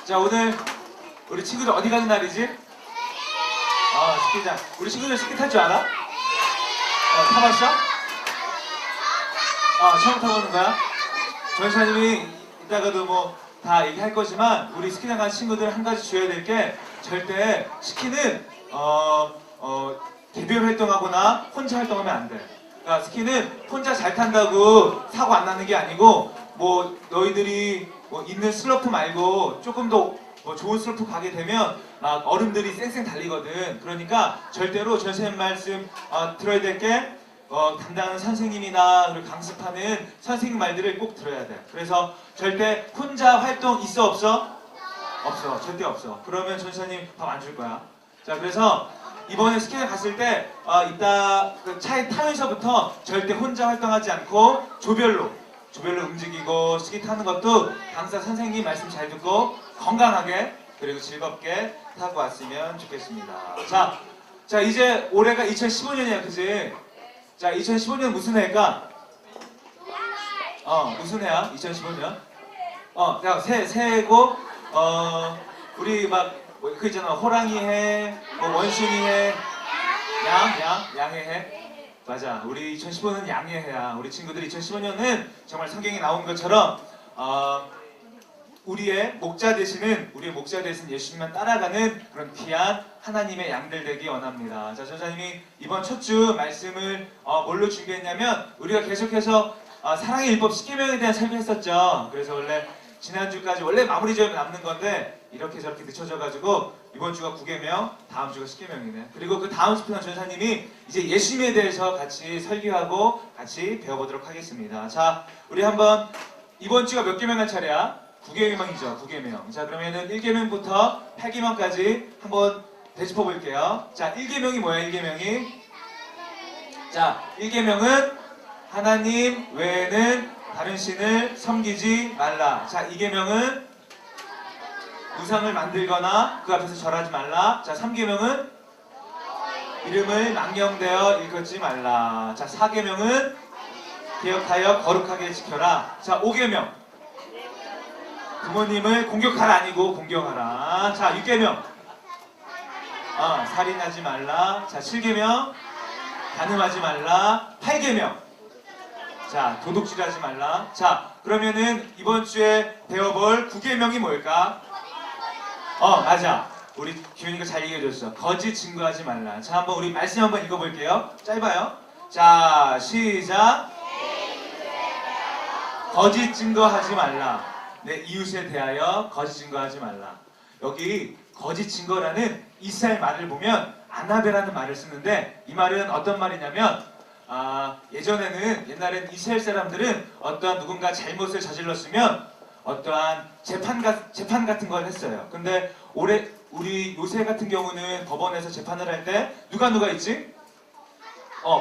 자, 오늘 우리 친구들 어디 가는 날이지? 스키장. 우리 친구들 스키 탈 줄 알아? 타봤어? 처음 타보는 거야? 전사님이 이따가도 뭐 다 얘기할 거지만 우리 스키장 간 친구들 한 가지 줘야 될 게 절대 스키는 개별 활동하거나 혼자 활동하면 안 돼. 그러니까 스키는 혼자 잘 탄다고 사고 안 나는 게 아니고 뭐 너희들이 뭐 있는 슬로프 말고 조금 더 뭐 좋은 슬로프 가게 되면 막 어른들이 쌩쌩 달리거든. 그러니까 절대로 전선생님 말씀 들어야 될 게 담당하는 선생님이나 그리고 강습하는 선생님 말들을 꼭 들어야 돼. 그래서 절대 혼자 활동 있어 없어? 없어. 절대 없어. 그러면 전선생님 밥 안 줄 거야. 자, 그래서 이번에 스키장 갔을 때 이따 그 차에 타면서부터 절대 혼자 활동하지 않고 조별로 움직이고 스키 타는 것도 강사 선생님 말씀 잘 듣고 건강하게 그리고 즐겁게 타고 왔으면 좋겠습니다. 자 이제 올해가 2015년이야, 그치? 자, 2015년 무슨 해일까? 무슨 해야? 2015년? 자, 새해고 우리 막 그 있잖아, 호랑이 해, 뭐 원숭이 해, 양의 해. 맞아, 우리 2015년은 양의 해야. 우리 친구들이 2015년은 정말 성경에 나온 것처럼 우리의 목자 되신 예수님만 따라가는 그런 귀한 하나님의 양들 되기 원합니다. 자, 전사님이 이번 첫 주 말씀을 뭘로 준비했냐면 우리가 계속해서 사랑의 율법 10계명에 대한 설교했었죠. 그래서 원래 지난주까지 원래 마무리 지어면 남는 건데 이렇게 저렇게 늦춰져가지고 이번 주가 9계명, 다음 주가 10계명이네. 그리고 그 다음 주편 전사님이 이제 예수님에 대해서 같이 설교하고 같이 배워보도록 하겠습니다. 자, 우리 한번 이번 주가 몇 계명 할 차례야? 9계명이죠. 9계명. 자, 그러면은 1계명부터 8계명까지 한번 되짚어 볼게요. 자, 1계명이 뭐야? 1계명이? 자, 1계명은 하나님 외에는 다른 신을 섬기지 말라. 자, 2계명은 우상을 만들거나 그 앞에서 절하지 말라. 자, 3계명은 이름을 망령되어 일컫지 말라. 자, 4계명은 기억하여 거룩하게 지켜라. 자, 5계명 부모님을 공격하라 아니고 공경하라. 자, 6계명 살인하지 말라. 자, 7계명 간음하지 말라. 8계명 자, 도둑질하지 말라. 자, 그러면은 이번 주에 배워볼 9계명이 뭘까? 맞아. 우리 기훈이가 잘 얘기해줬어. 거짓 증거하지 말라. 자, 한번 우리 말씀 한번 읽어볼게요. 짧아요. 자, 시작. 거짓 증거하지 말라. 내 이웃에 대하여 거짓 증거하지 말라. 여기 거짓 증거라는 이스라엘 말을 보면 아나베라는 말을 쓰는데 이 말은 어떤 말이냐면 옛날엔 이스라엘 사람들은 어떠한 누군가 잘못을 저질렀으면 어떠한 재판 같은 걸 했어요. 근데 우리 요새 같은 경우는 법원에서 재판을 할 때 누가 있지?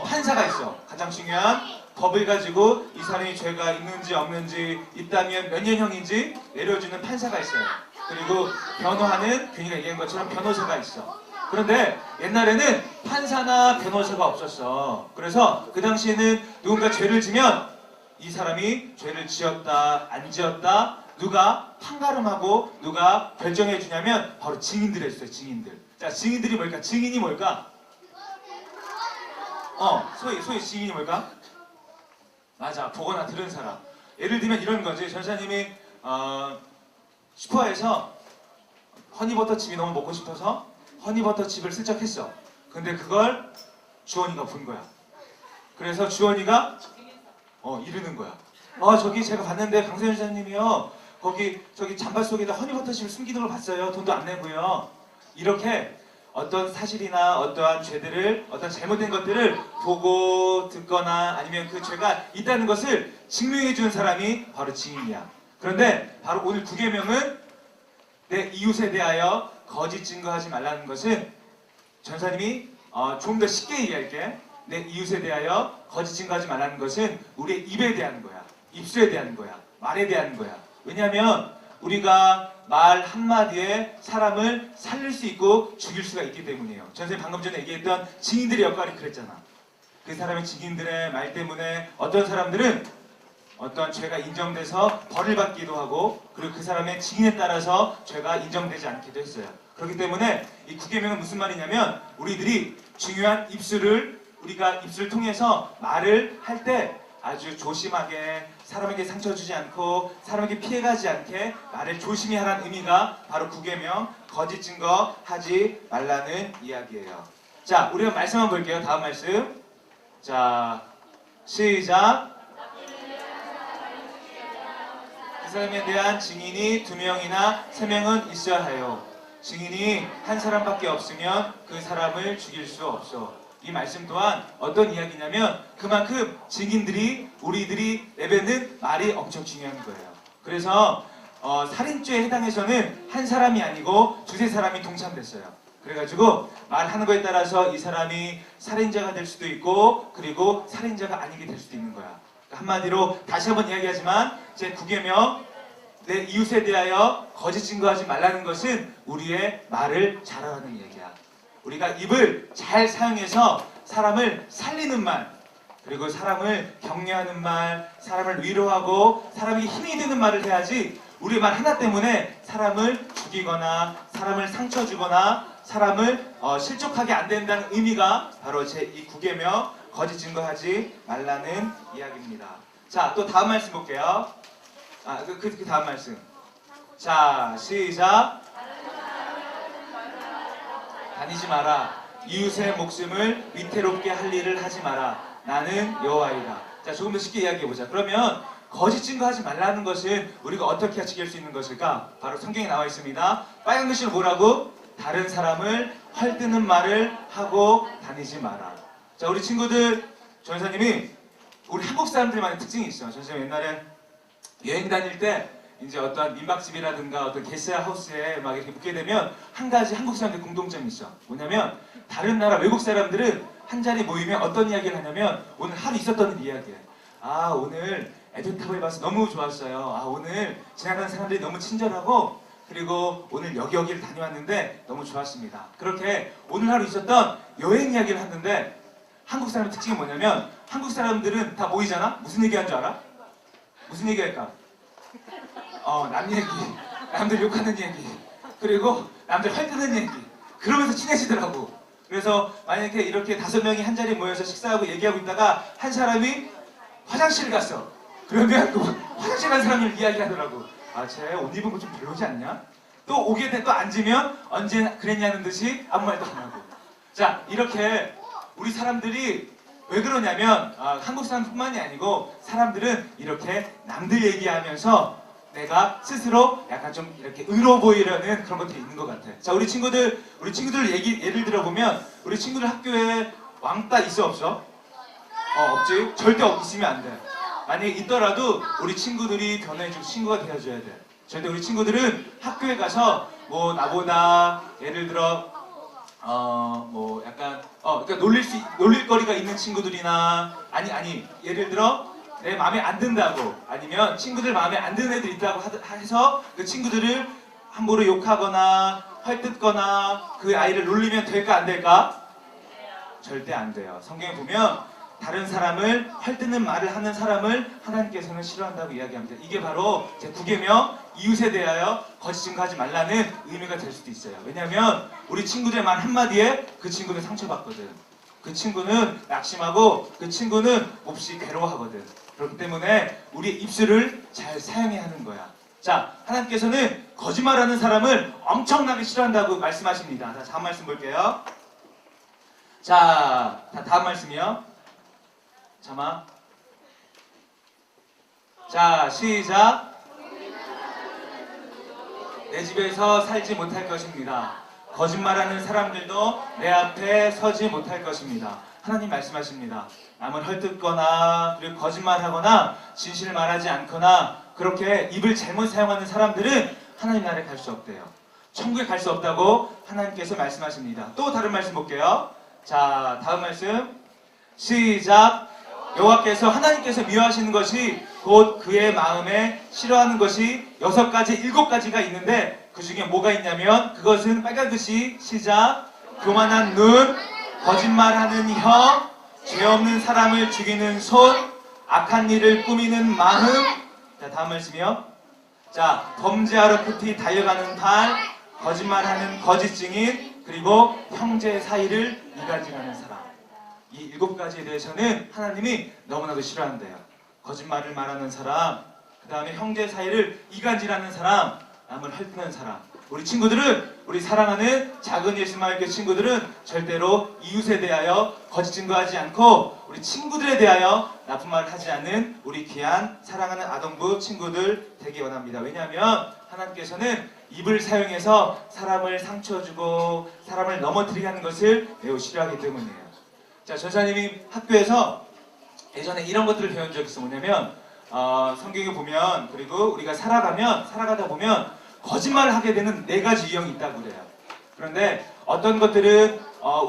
판사가 있어. 가장 중요한 법을 가지고 이 사람이 죄가 있는지 없는지 있다면 몇 년형인지 내려주는 판사가 있어요. 그리고 변호하는 균이가 얘기한 것처럼 변호사가 있어. 그런데 옛날에는 판사나 변호사가 없었어. 그래서 그 당시에는 누군가 죄를 지면 이 사람이 죄를 지었다 안 지었다 누가 판가름하고 누가 결정해 주냐면 바로 증인들이 있어요. 증인들. 자, 증인들이 뭘까? 증인이 뭘까? 소위 증인이 뭘까? 맞아, 보거나 들은 사람. 예를 들면 이런 거지. 전사님이 슈퍼에서 허니버터칩이 너무 먹고 싶어서 허니버터칩을 슬쩍 했어. 근데 그걸 주원이가 본 거야. 그래서 주원이가 이르는 거야. 저기 제가 봤는데 강세현 전사님이요, 저기 잠바 속에다 허니버터칩을 숨기는 걸 봤어요. 돈도 안 내고요. 이렇게 어떤 사실이나 어떠한 죄들을, 어떤 잘못된 것들을 보고 듣거나 아니면 그 죄가 있다는 것을 증명해 주는 사람이 바로 증인이야. 그런데 바로 오늘 9계명은 내 이웃에 대하여 거짓 증거하지 말라는 것은 전사님이 좀 더 쉽게 얘기할게. 내 이웃에 대하여 거짓 증거하지 말라는 것은 우리의 입에 대한 거야. 입술에 대한 거야. 말에 대한 거야. 왜냐하면 우리가 말 한마디에 사람을 살릴 수 있고 죽일 수가 있기 때문이에요. 전선생님 방금 전에 얘기했던 증인들의 역할이 그랬잖아. 그 사람의 증인들의 말 때문에 어떤 사람들은 어떤 죄가 인정돼서 벌을 받기도 하고 그리고 그 사람의 증인에 따라서 죄가 인정되지 않기도 했어요. 그렇기 때문에 이 9계명은 무슨 말이냐면 우리들이 중요한 우리가 입술을 통해서 말을 할 때 아주 조심하게 사람에게 상처 주지 않고 사람에게 피해가지 않게 말을 조심히 하라는 의미가 바로 9계명 거짓 증거 하지 말라는 이야기예요. 자, 우리가 말씀 한번 볼게요. 다음 말씀. 자, 시작. 그 사람에 대한 증인이 2명이나 3명은 있어야 해요. 증인이 한 사람밖에 없으면 그 사람을 죽일 수 없어. 이 말씀 또한 어떤 이야기냐면 그만큼 증인들이 우리들이 내뱉는 말이 엄청 중요한 거예요. 그래서 살인죄에 해당해서는 한 사람이 아니고 2~3사람이 동참됐어요. 그래가지고 말하는 거에 따라서 이 사람이 살인자가 될 수도 있고 그리고 살인자가 아니게 될 수도 있는 거야. 그러니까 한마디로 다시 한번 이야기하지만 제 9계명 내 이웃에 대하여 거짓 증거하지 말라는 것은 우리의 말을 잘하라는 얘기야. 우리가 입을 잘 사용해서 사람을 살리는 말, 그리고 사람을 격려하는 말, 사람을 위로하고 사람에게 힘이 되는 말을 해야지 우리 말 하나 때문에 사람을 죽이거나 사람을 상처 주거나 사람을 실족하게 안 된다는 의미가 바로 제 이 9계명 거짓 증거하지 말라는 이야기입니다. 자, 또 다음 말씀 볼게요. 그 다음 말씀. 자, 시작. 다니지 마라. 이웃의 목숨을 위태롭게 할 일을 하지 마라. 나는 여호와이다. 자, 조금 더 쉽게 이야기해보자. 그러면 거짓 증거하지 말라는 것은 우리가 어떻게 지킬 수 있는 것일까? 바로 성경에 나와 있습니다. 빨간 글씨로 뭐라고? 다른 사람을 헐뜯는 말을 하고 다니지 마라. 자, 우리 친구들, 전사님이 우리 한국 사람들만의 특징이 있어. 전사님 옛날에 여행 다닐 때 이제 어떤 민박집이라든가 어떤 게스트하우스에 막 이렇게 묵게 되면 한 가지 한국 사람들 공통점이 있어. 뭐냐면 다른 나라 외국 사람들은 한 자리 모이면 어떤 이야기를 하냐면 오늘 하루 있었던 일 이야기해. 아, 오늘 에펠탑을 봐서 너무 좋았어요. 아, 오늘 지나가는 사람들이 너무 친절하고 그리고 오늘 여기를 다녀왔는데 너무 좋았습니다. 그렇게 오늘 하루 있었던 여행 이야기를 하는데 한국 사람의 특징이 뭐냐면 한국 사람들은 다 모이잖아? 무슨 얘기하는 줄 알아? 무슨 얘기할까? 남 얘기, 남들 욕하는 얘기, 그리고 남들 헐뜯는 얘기. 그러면서 친해지더라고. 그래서 만약에 이렇게 5명이 한 자리에 모여서 식사하고 얘기하고 있다가 한 사람이 화장실 갔어. 그러면 또 화장실 간 사람을 이야기하더라고. 아, 쟤 옷 입은 거 좀 별로지 않냐? 또 오게 돼 또 앉으면 언제 그랬냐는 듯이 아무 말도 안 하고. 자, 이렇게 우리 사람들이 왜 그러냐면 한국 사람뿐만이 아니고 사람들은 이렇게 남들 얘기하면서 내가 스스로 약간 좀 이렇게 의로 보이려는 그런 것들이 있는 것 같아. 자, 우리 친구들 예를 들어보면 우리 친구들 학교에 왕따 있어 없어? 없지? 절대 있으면 안 돼. 만약에 있더라도 우리 친구들이 변해주고 친구가 되어줘야 돼. 절대 우리 친구들은 학교에 가서 뭐 나보다 예를 들어 뭐 약간 그러니까 놀릴 거리가 있는 친구들이나 아니 예를 들어 내 마음에 안 든다고 아니면 친구들 마음에 안 드는 애들 있다고 해서 그 친구들을 함부로 욕하거나 헐뜯거나 그 아이를 놀리면 될까 안 될까? 절대 안 돼요. 성경에 보면 다른 사람을 헐뜯는 말을 하는 사람을 하나님께서는 싫어한다고 이야기합니다. 이게 바로 제 9계명 이웃에 대하여 거짓 증거하지 말라는 의미가 될 수도 있어요. 왜냐하면 우리 친구들의 말 한마디에 그 친구는 상처받거든. 그 친구는 낙심하고 그 친구는 몹시 괴로워하거든. 그렇기 때문에 우리의 입술을 잘 사용해야 하는 거야. 자, 하나님께서는 거짓말하는 사람을 엄청나게 싫어한다고 말씀하십니다. 자, 다음 말씀 볼게요. 자, 다음 말씀이요. 잠아. 자, 시작. 내 집에서 살지 못할 것입니다. 거짓말하는 사람들도 내 앞에 서지 못할 것입니다. 하나님 말씀하십니다. 남을 헐뜯거나 그리고 거짓말하거나 진실을 말하지 않거나 그렇게 입을 잘못 사용하는 사람들은 하나님 나라에 갈 수 없대요. 천국에 갈 수 없다고 하나님께서 말씀하십니다. 또 다른 말씀 볼게요. 자, 다음 말씀. 시작. 여호와께서 하나님께서 미워하시는 것이 곧 그의 마음에 싫어하는 것이 6가지, 7가지가 있는데 그 중에 뭐가 있냐면 그것은 빨간 글씨 시작. 교만한 눈, 거짓말하는 혀, 죄 없는 사람을 죽이는 손, 악한 일을 꾸미는 마음. 자, 다음 말씀이요. 자, 범죄하러 급히 달려가는 발, 거짓말하는 거짓 증인, 그리고 형제 사이를 이간질하는 사람. 이 7가지에 대해서는 하나님이 너무나도 싫어한대요. 거짓말을 말하는 사람, 그 다음에 형제 사이를 이간질하는 사람, 남을 헐뜯는 사람. 우리 친구들은, 우리 사랑하는 작은 예수마을교회 친구들은 절대로 이웃에 대하여 거짓 증거하지 않고 우리 친구들에 대하여 나쁜 말을 하지 않는 우리 귀한 사랑하는 아동부 친구들 되기 원합니다. 왜냐하면 하나님께서는 입을 사용해서 사람을 상처 주고 사람을 넘어뜨리게 하는 것을 매우 싫어하기 때문이에요. 자, 전사님이 학교에서 예전에 이런 것들을 배운 적이 있어. 뭐냐면 성경에 보면, 그리고 우리가 살아가다 보면 거짓말을 하게 되는 4가지 유형이 있다고 그래요. 그런데 어떤 것들은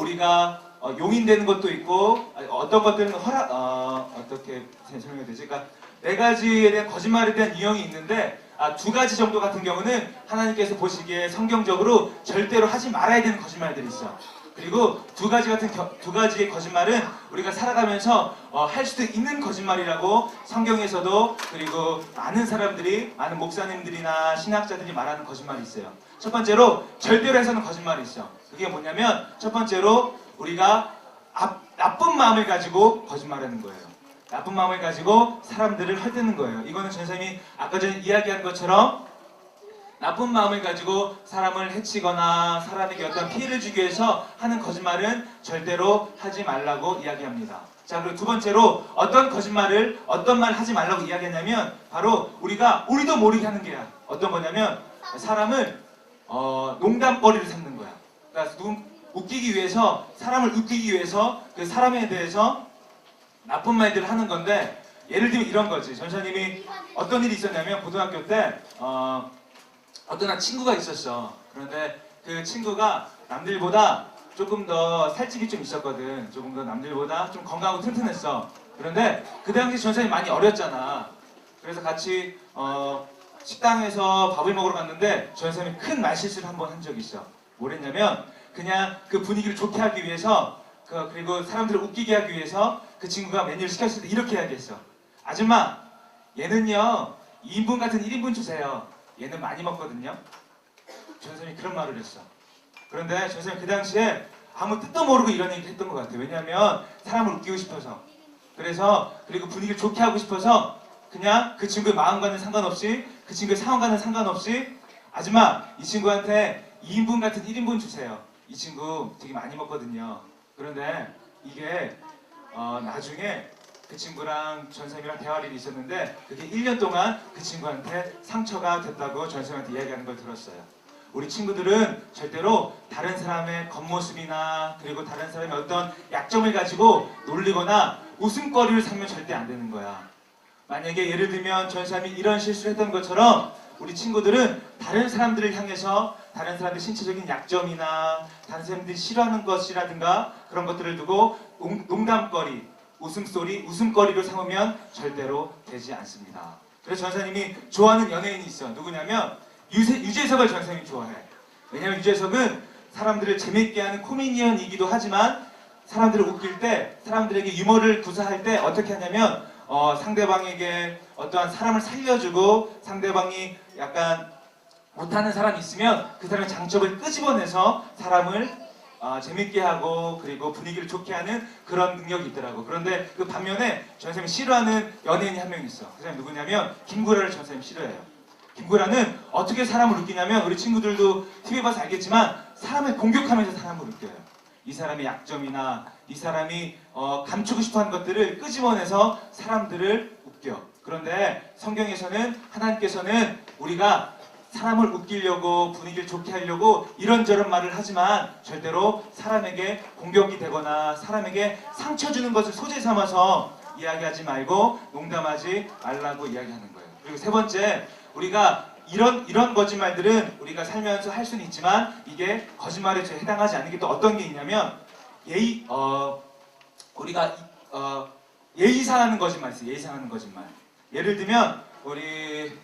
우리가 용인되는 것도 있고, 어떤 것들은 어떻게 설명해야 되지? 그러니까 4가지에 대한 거짓말에 대한 유형이 있는데 2가지 정도 같은 경우는 하나님께서 보시기에 성경적으로 절대로 하지 말아야 되는 거짓말들이 있어. 그리고 2가지의 거짓말은 우리가 살아가면서 할 수도 있는 거짓말이라고 성경에서도, 그리고 많은 사람들이, 많은 목사님들이나 신학자들이 말하는 거짓말이 있어요. 첫 번째로 절대로 해서는 거짓말이 있어. 그게 뭐냐면 첫 번째로 우리가 나쁜 마음을 가지고 거짓말하는 거예요. 나쁜 마음을 가지고 사람들을 헐뜯는 거예요. 이거는 전선생님이 아까 전에 이야기한 것처럼 나쁜 마음을 가지고 사람을 해치거나 사람에게 어떤 피해를 주기 위해서 하는 거짓말은 절대로 하지 말라고 이야기합니다. 자, 그리고 2번째로 어떤 말 하지 말라고 이야기하냐면 바로 우리도 모르게 하는 게야. 어떤 거냐면 사람을 농담거리를 삼는 거야. 그러니까 사람을 웃기기 위해서 그 사람에 대해서 나쁜 말들을 하는 건데, 예를 들면 이런 거지. 전사님이 어떤 일이 있었냐면 고등학교 때 어떤 한 친구가 있었어. 그런데 그 친구가 남들보다 조금 더 살집이 좀 있었거든. 조금 더 남들보다 좀 건강하고 튼튼했어. 그런데 그 당시 전사님이 많이 어렸잖아. 그래서 같이 식당에서 밥을 먹으러 갔는데 전사님이 큰 말실수를 한 번 한 적이 있어. 뭐랬냐면 그냥 그 분위기를 좋게 하기 위해서 그리고 사람들을 웃기게 하기 위해서 그 친구가 메뉴를 시켰을 때 이렇게 이야기했어. 아줌마, 얘는요 2인분 같은 1인분 주세요. 얘는 많이 먹거든요. 전선생님이 그런 말을 했어. 그런데 전선생님 그 당시에 아무 뜻도 모르고 이런 얘기를 했던 것 같아요. 왜냐하면 사람을 웃기고 싶어서. 그리고 분위기를 좋게 하고 싶어서 그냥 그 친구의 마음과는 상관없이, 그 친구의 상황과는 상관없이, 아줌마, 이 친구한테 2인분 같은 1인분 주세요. 이 친구 되게 많이 먹거든요. 그런데 이게 나중에 그 친구랑 전선생님이랑 대화를 있었는데 그게 1년 동안 그 친구한테 상처가 됐다고 전선생님한테 이야기하는 걸 들었어요. 우리 친구들은 절대로 다른 사람의 겉모습이나 그리고 다른 사람의 어떤 약점을 가지고 놀리거나 웃음거리를 삼으면 절대 안 되는 거야. 만약에 예를 들면 전선생님이 이런 실수를 했던 것처럼 우리 친구들은 다른 사람들을 향해서 다른 사람들의 신체적인 약점이나 다른 사람들이 싫어하는 것이라든가 그런 것들을 두고 농담거리, 웃음거리로 삼으면 절대로 되지 않습니다. 그래서 전사님이 좋아하는 연예인이 있어. 누구냐면 유재석을 전사님이 좋아해. 왜냐하면 유재석은 사람들을 재밌게 하는 코미디언이기도 하지만 사람들을 웃길 때, 사람들에게 유머를 구사할 때 어떻게 하냐면 상대방에게 어떠한 사람을 살려주고 상대방이 약간 못하는 사람이 있으면 그 사람의 장점을 끄집어내서 사람을 재밌게 하고 그리고 분위기를 좋게 하는 그런 능력이 있더라고. 그런데 그 반면에 전선생님이 싫어하는 연예인이 한 명 있어. 그 사람이 누구냐면 김구라를 전선생님이 싫어해요. 김구라는 어떻게 사람을 웃기냐면 우리 친구들도 TV 봐서 알겠지만 사람을 공격하면서 사람을 웃겨요. 이 사람의 약점이나 이 사람이 감추고 싶어하는 것들을 끄집어내서 사람들을 웃겨. 그런데 성경에서는 하나님께서는 우리가 사람을 웃기려고 분위기를 좋게 하려고 이런저런 말을 하지만 절대로 사람에게 공격이 되거나 사람에게 상처 주는 것을 소재 삼아서 이야기하지 말고 농담하지 말라고 이야기하는 거예요. 그리고 3번째, 우리가 이런 거짓말들은 우리가 살면서 할 수는 있지만 이게 거짓말에 해당하지 않는 게 또 어떤 게 있냐면 우리가 예의상하는 거짓말 있어요. 예의상하는 거짓말. 예를 들면 우리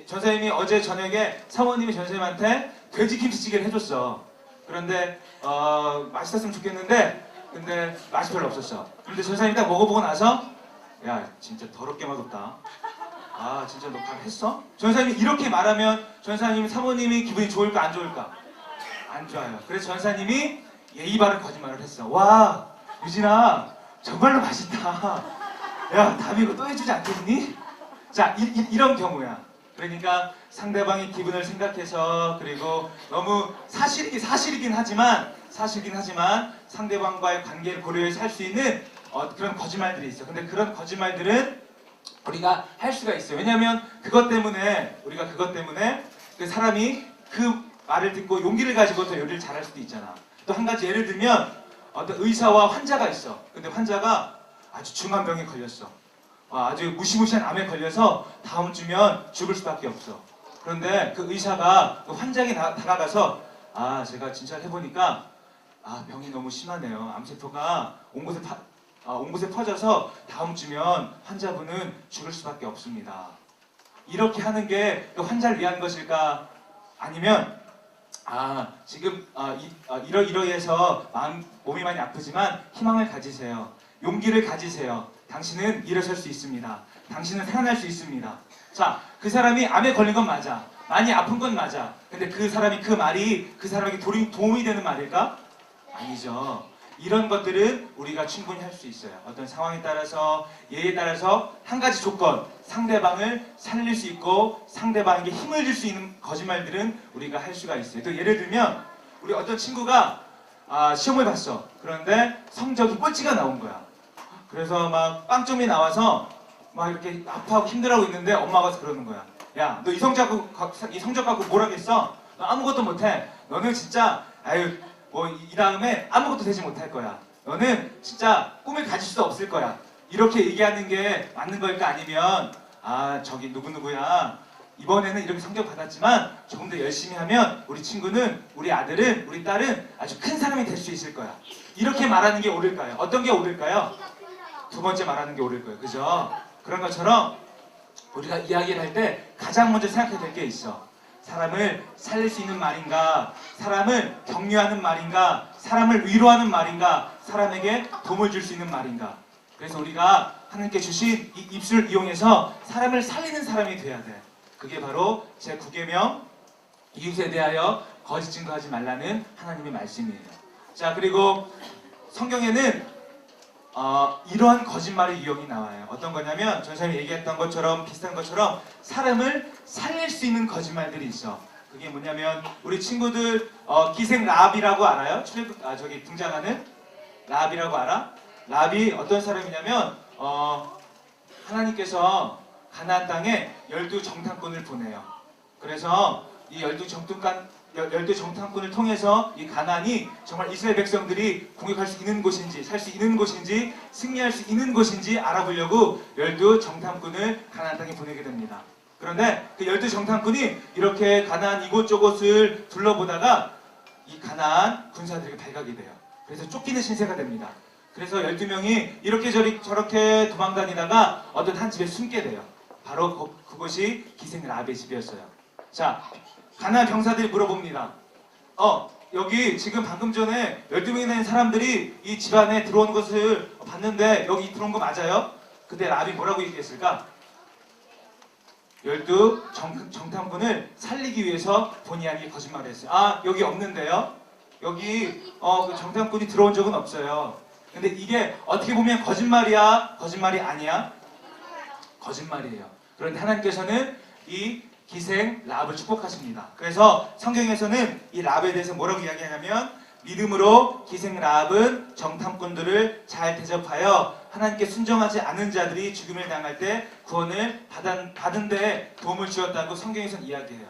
전사님이 어제 저녁에 사모님이 전사님한테 돼지 김치찌개를 해줬어. 그런데 맛있었으면 좋겠는데 근데 맛이 별로 없었어. 근데 전사님이 딱 먹어보고 나서 야 진짜 더럽게 맛없다. 아 진짜 너 했어? 전사님이 이렇게 말하면 전사님 사모님이 기분이 좋을까 안 좋을까? 안 좋아요. 그래서 전사님이 예의 바른 거짓말을 했어. 와 유진아 정말로 맛있다. 야 다음에 이거 또 해주지 않겠니? 자 이런 경우야. 그러니까 상대방의 기분을 생각해서 그리고 너무 사실이긴 하지만 상대방과의 관계를 고려해서 할 수 있는 그런 거짓말들이 있어. 근데 그런 거짓말들은 우리가 할 수가 있어요. 왜냐하면 우리가 그것 때문에 그 사람이 그 말을 듣고 용기를 가지고 더 요리를 잘할 수도 있잖아. 또 한 가지 예를 들면 어떤 의사와 환자가 있어. 근데 환자가 아주 중한 병에 걸렸어. 아주 무시무시한 암에 걸려서 다음 주면 죽을 수밖에 없어. 그런데 그 의사가 그 환자에게 다가가서 제가 진찰 해보니까 병이 너무 심하네요. 암세포가 온 곳에 퍼져서 다음 주면 환자분은 죽을 수밖에 없습니다. 이렇게 하는 게 그 환자를 위한 것일까? 아니면 지금 이러이러해서 몸이 많이 아프지만 희망을 가지세요. 용기를 가지세요. 당신은 일어설 수 있습니다. 당신은 살아날 수 있습니다. 자, 그 사람이 암에 걸린 건 맞아. 많이 아픈 건 맞아. 근데 그 말이 그 사람에게 도움이 되는 말일까? 아니죠. 이런 것들은 우리가 충분히 할 수 있어요. 어떤 상황에 따라서, 예에 따라서 한 가지 조건, 상대방을 살릴 수 있고 상대방에게 힘을 줄 수 있는 거짓말들은 우리가 할 수가 있어요. 또 예를 들면 우리 어떤 친구가 시험을 봤어. 그런데 성적이 꼴찌가 나온 거야. 그래서 막 빵점이 나와서 막 이렇게 아파하고 힘들어하고 있는데 엄마가 그러는 거야. 야, 너 이 성적 갖고 뭘 하겠어? 너 아무것도 못해. 너는 진짜 이 다음에 아무것도 되지 못할 거야. 너는 진짜 꿈을 가질 수 없을 거야. 이렇게 얘기하는 게 맞는 걸까? 아니면 저기 누구누구야 이번에는 이렇게 성적 받았지만 조금 더 열심히 하면 우리 친구는, 우리 아들은, 우리 딸은 아주 큰 사람이 될 수 있을 거야. 이렇게 말하는 게 옳을까요? 어떤 게 옳을까요? 두 번째 말하는 게 옳을 거예요. 그죠? 그런 것처럼 우리가 이야기를 할 때 가장 먼저 생각해야 될 게 있어. 사람을 살릴 수 있는 말인가? 사람을 격려하는 말인가? 사람을 위로하는 말인가? 사람에게 도움을 줄 수 있는 말인가? 그래서 우리가 하나님께 주신 이 입술을 이용해서 사람을 살리는 사람이 돼야 돼. 그게 바로 제9계명 이웃에 대하여 거짓 증거하지 말라는 하나님의 말씀이에요. 자, 그리고 성경에는 이러한 거짓말의 유형이 나와요. 어떤 거냐면 전사님이 얘기했던 것처럼 비슷한 것처럼 사람을 살릴 수 있는 거짓말들이 있어. 그게 뭐냐면 우리 친구들 기생 라합이라고 알아요? 저기 등장하는 라합이라고 알아? 라합이 어떤 사람이냐면 하나님께서 가나안 땅에 12정탐꾼을 보내요. 그래서 이 12정탐꾼을 통해서 이 가나안이 정말 이스라엘 백성들이 공격할 수 있는 곳인지, 살 수 있는 곳인지, 승리할 수 있는 곳인지 알아보려고 12정탐꾼을 가나안 땅에 보내게 됩니다. 그런데 그 12정탐꾼이 이렇게 가나안 이곳저곳을 둘러보다가 이 가나안 군사들에게 발각이 돼요. 그래서 쫓기는 신세가 됩니다. 그래서 12명이 이렇게 저렇게 도망다니다가 어떤 한 집에 숨게 돼요. 바로 그곳이 기생 라합의 집이었어요. 자, 가나안 병사들이 물어봅니다. 여기 지금 방금 전에 12명이 된 사람들이 이 집안에 들어온 것을 봤는데 여기 들어온 거 맞아요? 그때 라합이 뭐라고 얘기했을까? 12정탐꾼을 살리기 위해서 본의 아니게 거짓말을 했어요. 여기 없는데요? 여기 그 정탐꾼이 들어온 적은 없어요. 근데 이게 어떻게 보면 거짓말이야? 거짓말이 아니야? 거짓말이에요. 그런데 하나님께서는 이 기생 라합을 축복하십니다. 그래서 성경에서는 이 라합에 대해서 뭐라고 이야기하냐면 믿음으로 기생 라합은 정탐꾼들을 잘 대접하여 하나님께 순종하지 않은 자들이 죽음을 당할 때 구원을 받은 데 도움을 주었다고 성경에서는 이야기해요.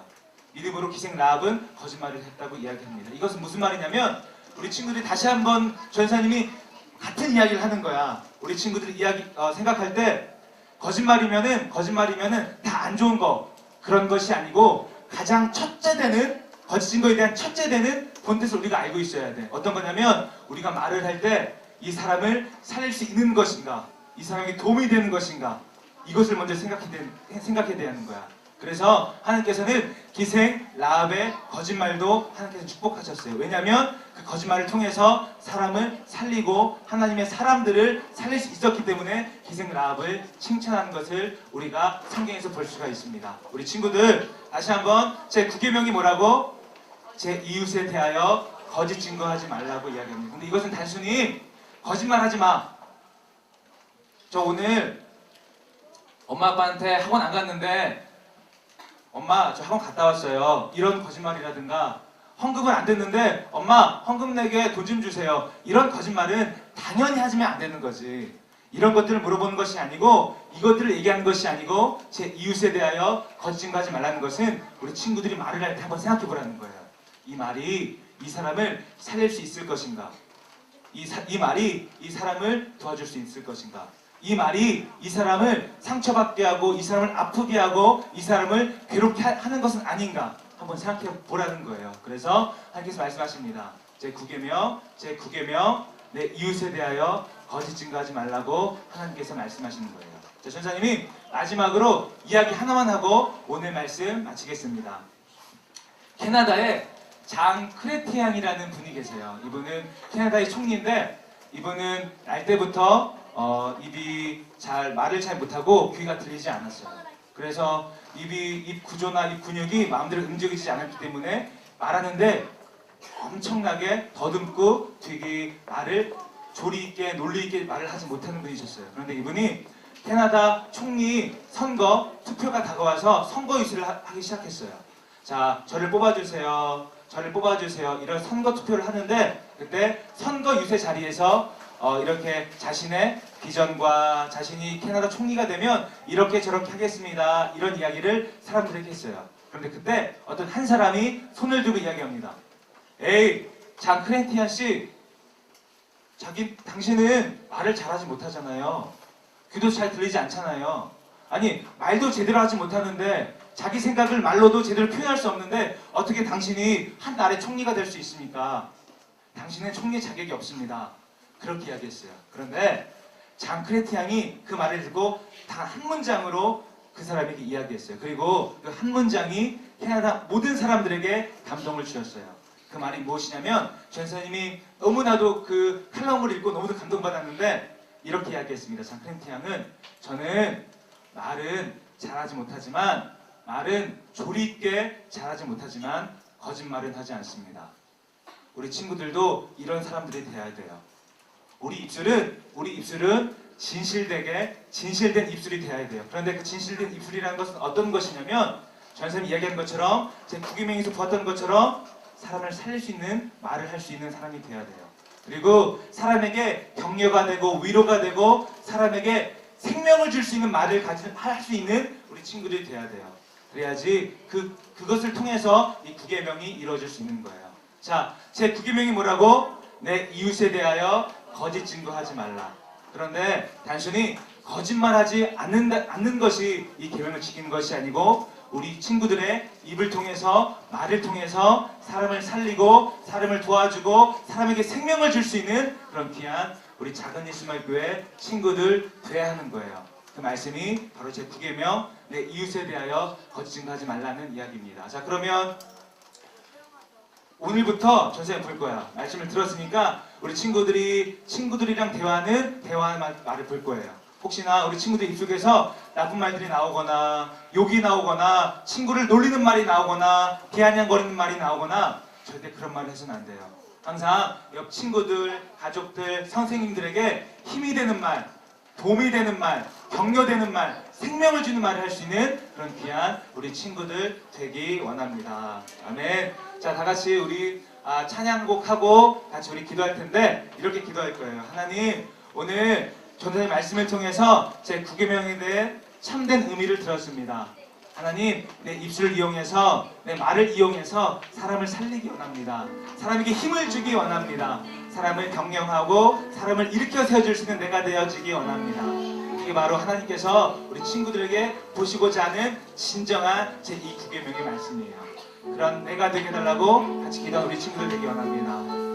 믿음으로 기생 라합은 거짓말을 했다고 이야기합니다. 이것은 무슨 말이냐면 우리 친구들이 다시 한번 전사님이 같은 이야기를 하는 거야. 우리 친구들이 생각할 때 거짓말이면은 다 안 좋은 거 그런 것이 아니고 가장 첫째되는 거짓 증거에 대한 첫째되는 본뜻을 우리가 알고 있어야 돼. 어떤 거냐면 우리가 말을 할 때 이 사람을 살릴 수 있는 것인가, 이 사람에게 도움이 되는 것인가, 이것을 먼저 생각해야 되는 거야. 그래서 하나님께서는 기생 라합의 거짓말도 하나님께서 축복하셨어요. 왜냐하면 그 거짓말을 통해서 사람을 살리고 하나님의 사람들을 살릴 수 있었기 때문에 기생 라합을 칭찬하는 것을 우리가 성경에서 볼 수가 있습니다. 우리 친구들 다시 한번 제 9계명이 뭐라고? 제 이웃에 대하여 거짓 증거하지 말라고 이야기합니다. 근데 이것은 단순히 거짓말하지 마. 저 오늘 엄마 아빠한테 학원 안 갔는데 엄마 저 학원 갔다 왔어요. 이런 거짓말이라든가 헌금을 안 됐는데 엄마 헌금 내게 돈 좀 주세요. 이런 거짓말은 당연히 하시면 안 되는 거지. 이런 것들을 물어보는 것이 아니고 이것들을 얘기하는 것이 아니고 제 이웃에 대하여 거짓 증거하지 말라는 것은 우리 친구들이 말을 할 때 한번 생각해 보라는 거예요. 이 말이 이 사람을 살릴 수 있을 것인가? 이 말이 이 사람을 도와줄 수 있을 것인가? 이 말이 이 사람을 상처받게 하고 이 사람을 아프게 하고 이 사람을 괴롭게 하는 것은 아닌가? 한번 생각해 보라는 거예요. 그래서 하나님께서 말씀하십니다. 제 9계명 내 이웃에 대하여 거짓 증거하지 말라고 하나님께서 말씀하시는 거예요. 자, 전사님이 마지막으로 이야기 하나만 하고 오늘 말씀 마치겠습니다. 캐나다에 장 크레티앙이라는 분이 계세요. 이분은 캐나다의 총리인데 이분은 날 때부터 입이 말을 잘 못하고 귀가 들리지 않았어요. 그래서 입 구조나 입 근육이 마음대로 움직이지 않았기 때문에 말하는데 엄청나게 더듬고 되게 말을 조리 있게 논리 있게 말을 하지 못하는 분이셨어요. 그런데 이분이 캐나다 총리 선거 투표가 다가와서 선거 유세를 하기 시작했어요. 자, 저를 뽑아주세요. 저를 뽑아주세요. 이런 선거 투표를 하는데 그때 선거 유세 자리에서 이렇게 자신의 비전과 자신이 캐나다 총리가 되면 이렇게 저렇게 하겠습니다. 이런 이야기를 사람들에게 했어요. 그런데 그때 어떤 한 사람이 손을 들고 이야기합니다. 에이, 장 크레티안 씨, 당신은 말을 잘하지 못하잖아요. 귀도 잘 들리지 않잖아요. 아니, 말도 제대로 하지 못하는데 자기 생각을 말로도 제대로 표현할 수 없는데 어떻게 당신이 한 나라의 총리가 될 수 있습니까? 당신은 총리 자격이 없습니다. 그렇게 이야기했어요. 그런데 장 크레티앙이 그 말을 듣고 단 한 문장으로 그 사람에게 이야기했어요. 그리고 그 한 문장이 캐나다 모든 사람들에게 감동을 주었어요. 그 말이 무엇이냐면 전사님이 너무나도 그 칼럼을 읽고 너무도 감동받았는데 이렇게 이야기했습니다. 장 크레티앙은 저는 말은 잘하지 못하지만 말은 조리 있게 잘하지 못하지만 거짓말은 하지 않습니다. 우리 친구들도 이런 사람들이 돼야 돼요. 우리 입술은 진실된 입술이 돼야 돼요. 그런데 그 진실된 입술이라는 것은 어떤 것이냐면 전선생님이 이야기한 것처럼 제 9계명에서 보았던 것처럼 사람을 살릴 수 있는 말을 할 수 있는 사람이 돼야 돼요. 그리고 사람에게 격려가 되고 위로가 되고 사람에게 생명을 줄 수 있는 말을 할 수 있는 우리 친구들이 돼야 돼요. 그래야지 그것을 통해서 이 9계명이 이루어질 수 있는 거예요. 자, 제 9계명이 뭐라고? 내 이웃에 대하여 거짓 증거하지 말라. 그런데 단순히 거짓말하지 않는 것이 이 계명을 지키는 것이 아니고 우리 친구들의 입을 통해서 말을 통해서 사람을 살리고 사람을 도와주고 사람에게 생명을 줄 수 있는 그런 귀한 우리 작은 예수마을 교회 친구들 돼야 하는 거예요. 그 말씀이 바로 제 9계명 내 이웃에 대하여 거짓 증거하지 말라는 이야기입니다. 자, 그러면 오늘부터 전생에 볼 거야. 말씀을 들었으니까 우리 친구들이랑 대화하는 말을 볼 거예요. 혹시나 우리 친구들 입속에서 나쁜 말들이 나오거나 욕이 나오거나 친구를 놀리는 말이 나오거나 비아냥거리는 말이 나오거나 절대 그런 말을 해서는 안 돼요. 항상 옆 친구들, 가족들, 선생님들에게 힘이 되는 말, 도움이 되는 말, 격려되는 말, 생명을 주는 말을 할 수 있는 그런 귀한 우리 친구들 되기 원합니다. 아멘. 자, 다 같이 우리 찬양곡하고 같이 우리 기도할 텐데 이렇게 기도할 거예요. 하나님, 오늘 전도의 말씀을 통해서 제 9계명에 대해 참된 의미를 들었습니다. 하나님, 내 입술을 이용해서 내 말을 이용해서 사람을 살리기 원합니다. 사람에게 힘을 주기 원합니다. 사람을 격려하고 사람을 일으켜 세워줄 수 있는 내가 되어지기 원합니다. 이게 바로 하나님께서 우리 친구들에게 보시고자 하는 진정한 제 이 9계명의 말씀이에요. 그런 내가 되게 해달라고 같이 기도하는 우리 친구들 되기 원합니다.